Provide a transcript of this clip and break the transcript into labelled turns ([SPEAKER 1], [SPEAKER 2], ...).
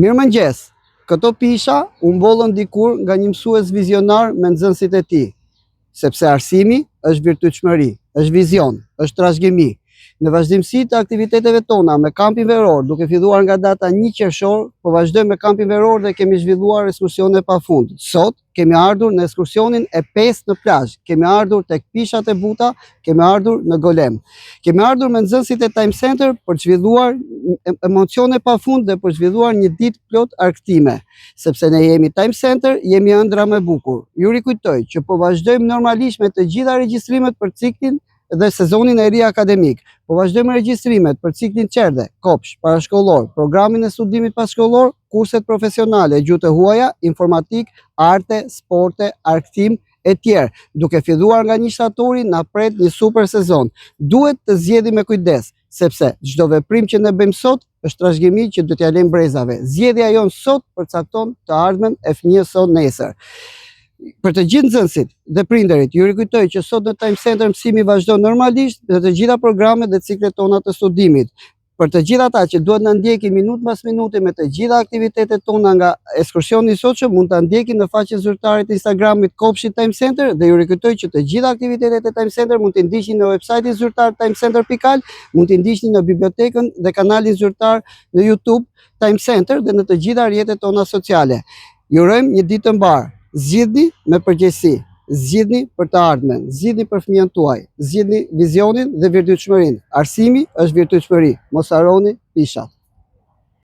[SPEAKER 1] Mirëmëngjes. Këto pisha u mbollën dikur nga një mësues vizionar me nxënësit e tij, sepse arsimi është virtytshmëri, është vizion, është trashëgimi. Në vazhdimsi të aktiviteteve tona me kampin veror, duke filluar nga data 1 qershor, po vazhdojmë me kampin veror dhe kemi zhvilluar ekskursione pafund. Sot kemi ardhur në ekskursionin e 5 në plazh, kemi ardhur tek pishat e buta, kemi ardhur në Golem. Kemi ardhur me nxënësit e Time Center për të zhvilluar emocione pafund dhe për të zhvilluar një ditë plot argëtime, sepse ne jemi Time Center, jemi ëndra më bukur. Ju rikujtoj që po vazhdojmë normalisht me të gjitha regjistrimet për ciklin dhe sezonin e ri akademik. Po vazhdojmë regjistrimet për ciklin qerdhe, kopsh, parashkollor, programin e studimit pashkollor, kurset profesionale, gjuhë të huaja, informatik, arte, sporte, argëtim e tjerë. Duke filluar nga 1 shtatori na pret një super sezon. Duhet të zgjedhim me kujdes, sepse çdo veprim që ne bëjmë sot është trashëgimi që do t'ja lejmë brezave. Zgjedhja jon sot përcakton të ardhmen e fëmijës son nesër. Për të gjithë nxënësit dhe prindërit, ju rikujtoj që sot në Time Center mësimi vazhdon normalisht dhe të gjitha programet dhe ciklet tona të studimit. Për të gjithë ata që duhet na ndjekin minutë pas minute me të gjitha aktivitetet tona nga ekskursioni i sotshëm, mund ta ndjekin në faqen zyrtare të Instagramit Kopshit Time Center dhe ju rikujtoj që të gjitha aktivitetet e Time Center mund t'i ndiqni në websajtin zyrtar timecenter.al, mund t'i ndiqni në bibliotekën dhe kanalin zyrtar në YouTube Time Center dhe në të gjitha rrjetet tona sociale. Ju urojmë një ditë të mbar. Zgjidhni me përgjegjësi, zgjidhni për të ardhmen, zgjidhni për fëmijën tuaj, zgjidhni vizionin dhe virtytshmërinë. Arsimi është virtytshmëri. Mos harroni pishat.